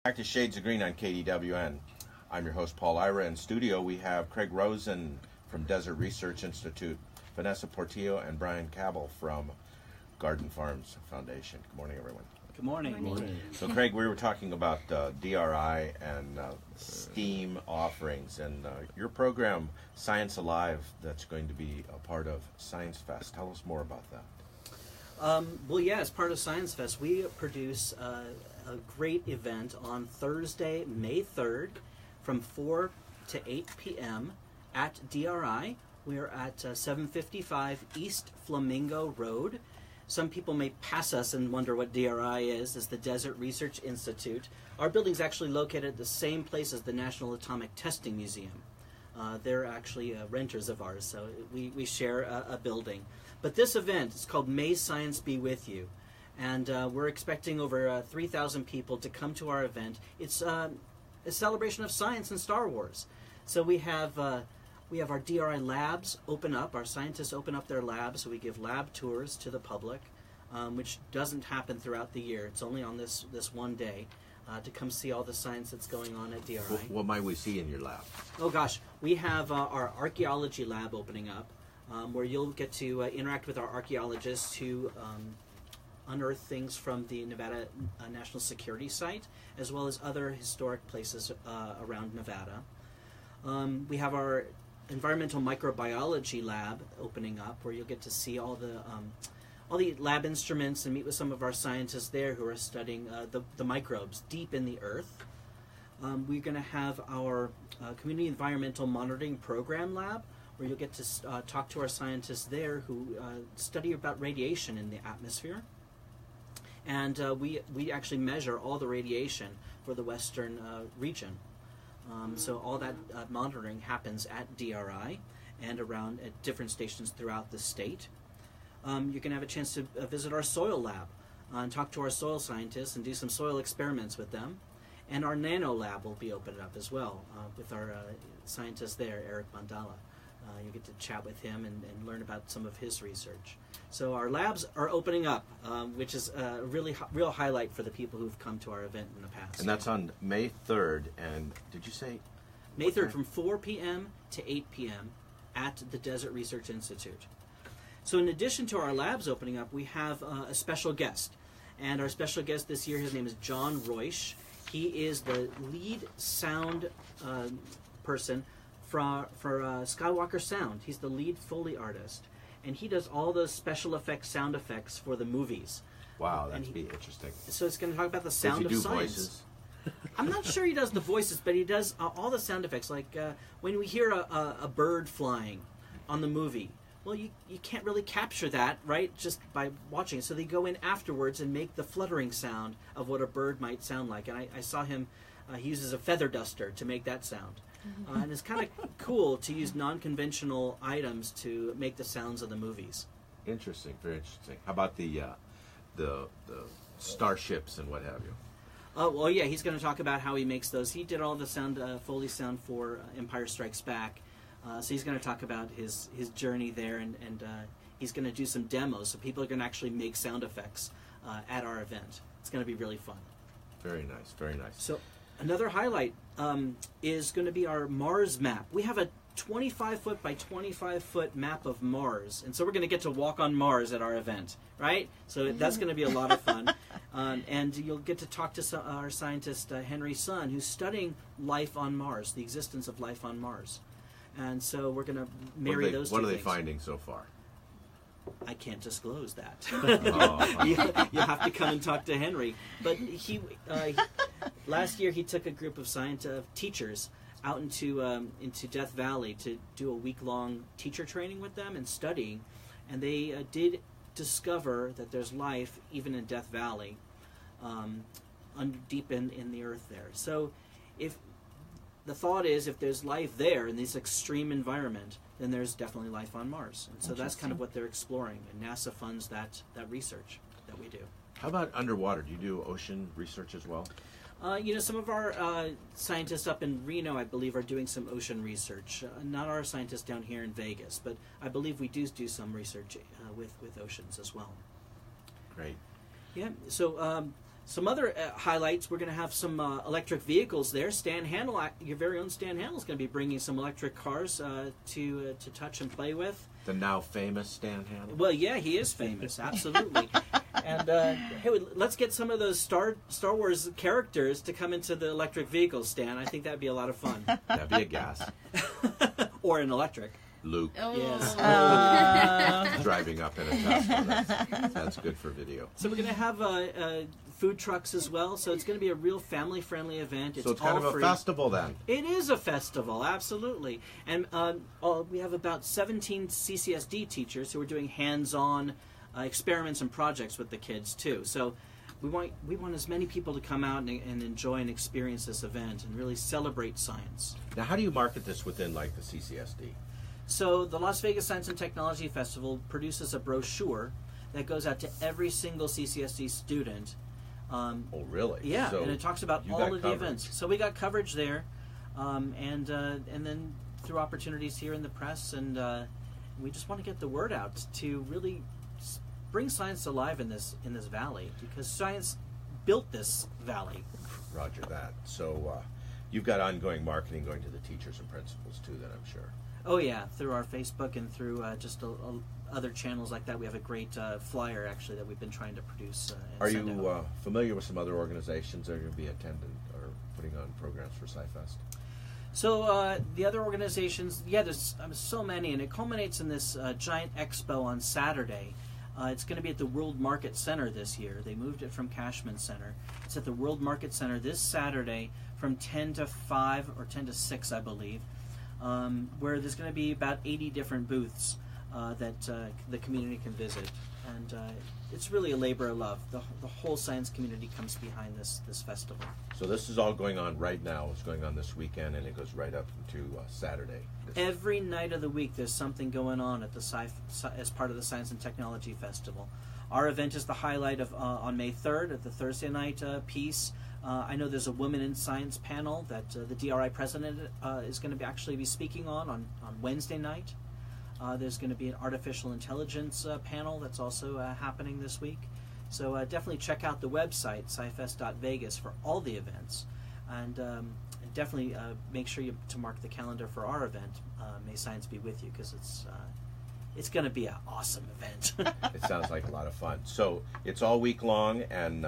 Back to Shades of Green on KDWN. I'm your host, Paul Ira. In studio, we have Craig Rosen from Desert Research Institute, Vanessa Portillo, and Bryan Crabble from Garden Farms Foundation. Good morning, everyone. Good morning. Good morning. So, Craig, we were talking about DRI and STEAM offerings, and your program, Science Alive, that's going to be a part of Science Fest. Tell us more about that. Well, yeah, as part of Science Fest, we produce a great event on Thursday, May 3rd, from 4 to 8 p.m. at DRI. We are at 755 East Flamingo Road. Some people may pass us and wonder what DRI is. It's the Desert Research Institute. Our building is actually located at the same place as the National Atomic Testing Museum. They're actually renters of ours, so we share a building. But this event is called May Science Be With You, and we're expecting over 3,000 people to come to our event. It's a celebration of science and Star Wars. So we have our DRI labs open up. Our scientists open up their labs, so we give lab tours to the public, which doesn't happen throughout the year. It's only on this one day to come see all the science that's going on at DRI. What might we see in your lab? Oh gosh, we have our archaeology lab opening up, where you'll get to interact with our archaeologists who unearth things from the Nevada National Security Site, as well as other historic places around Nevada. We have our environmental microbiology lab opening up, where you'll get to see all the lab instruments and meet with some of our scientists there who are studying the microbes deep in the earth. We're going to have our community environmental monitoring program lab, where you'll get to talk to our scientists there who study about radiation in the atmosphere. And we actually measure all the radiation for the western region. So all that monitoring happens at DRI and around at different stations throughout the state. You can have a chance to visit our soil lab and talk to our soil scientists and do some soil experiments with them. And our nano lab will be opened up as well with our scientist there, Eric Mandala. You get to chat with him and learn about some of his research. So our labs are opening up, which is a real highlight for the people who've come to our event in the past. And that's on May 3rd, and did you say? May 3rd from 4 p.m. to 8 p.m. at the Desert Research Institute. So in addition to our labs opening up, we have a special guest. And our special guest this year, his name is John Roish. He is the lead sound person for Skywalker Sound. He's the lead Foley artist. And he does all the special effects, sound effects for the movies. Wow, that'd be interesting. So it's going to talk about the sound of Does he do science. voices? I'm not sure he does the voices, but he does all the sound effects. Like when we hear a bird flying on the movie, well, you can't really capture that, right, just by watching it. So they go in afterwards and make the fluttering sound of what a bird might sound like. And I saw him, he uses a feather duster to make that sound. And it's kind of cool to use non-conventional items to make the sounds of the movies. Interesting, very interesting. How about the starships and what have you? Oh, well, yeah, he's going to talk about how he makes those. He did all the sound, Foley sound for Empire Strikes Back. So he's going to talk about his journey there, and he's going to do some demos. So people are going to actually make sound effects at our event. It's going to be really fun. Very nice, very nice. So another highlight is going to be our Mars map. We have a 25-foot by 25-foot map of Mars. And so we're going to get to walk on Mars at our event, right? So that's going to be a lot of fun. And you'll get to talk to our scientist, Henry Sun, who's studying life on Mars, the existence of life on Mars. And so we're going to marry those two things. What are they finding so far? I can't disclose that. Oh. You'll have to come and talk to Henry. But last year he took a group of teachers out into Death Valley to do a week-long teacher training with them and studying. And they did discover that there's life even in Death Valley, deep in the earth there. So if the thought is if there's life there in this extreme environment, then there's definitely life on Mars. And so that's kind of what they're exploring. And NASA funds that research that we do. How about underwater? Do you do ocean research as well? Some of our scientists up in Reno, I believe, are doing some ocean research. Not our scientists down here in Vegas, but I believe we do some research with oceans as well. Great. Yeah. So Some other highlights, we're going to have some electric vehicles there. Stan Handel, your very own Stan Handel, is going to be bringing some electric cars to touch and play with. The now famous Stan Handel? Well, yeah, he is famous, absolutely. And hey, let's get some of those Star Wars characters to come into the electric vehicles, Stan. I think that'd be a lot of fun. That'd be a gas. Or an electric. Luke. Oh. Yes. Driving up in a Tesla. That's good for video. So we're going to have food trucks as well. So it's going to be a real family-friendly event. So it's kind of a festival then. It is a festival, absolutely. And we have about 17 CCSD teachers who are doing hands-on experiments and projects with the kids too. So we want as many people to come out and enjoy and experience this event and really celebrate science. Now, how do you market this within like the CCSD? So the Las Vegas Science and Technology Festival produces a brochure that goes out to every single CCSD student. Oh, really? Yeah, so and it talks about all of the events. So we got coverage there, and then through opportunities here in the press, and we just want to get the word out to really bring science alive in this valley, because science built this valley. Roger that. So you've got ongoing marketing going to the teachers and principals too, then I'm sure. Oh yeah, through our Facebook and through just other channels like that. We have a great flyer actually that we've been trying to produce. And Are send you out. familiar with some other organizations that are going to be attending or putting on programs for SciFest? So the other organizations, yeah, there's so many, and it culminates in this giant expo on Saturday. It's going to be at the World Market Center this year. They moved it from Cashman Center. It's at the World Market Center this Saturday from 10 to 5 or 10 to 6, I believe, where there's going to be about 80 different booths that the community can visit. And it's really a labor of love. The whole science community comes behind this festival. So this is all going on right now. It's going on this weekend, and it goes right up into Saturday. Every night of the week, there's something going on at as part of the Science and Technology Festival. Our event is the highlight of on May 3rd at the Thursday night piece. I know there's a Women in Science panel that the DRI president is going to actually be speaking on Wednesday night. There's going to be an artificial intelligence panel that's also happening this week. So definitely check out the website, scifest.vegas, for all the events. And definitely make sure to mark the calendar for our event, May Science Be With You, because it's going to be an awesome event. It sounds like a lot of fun. So it's all week long, and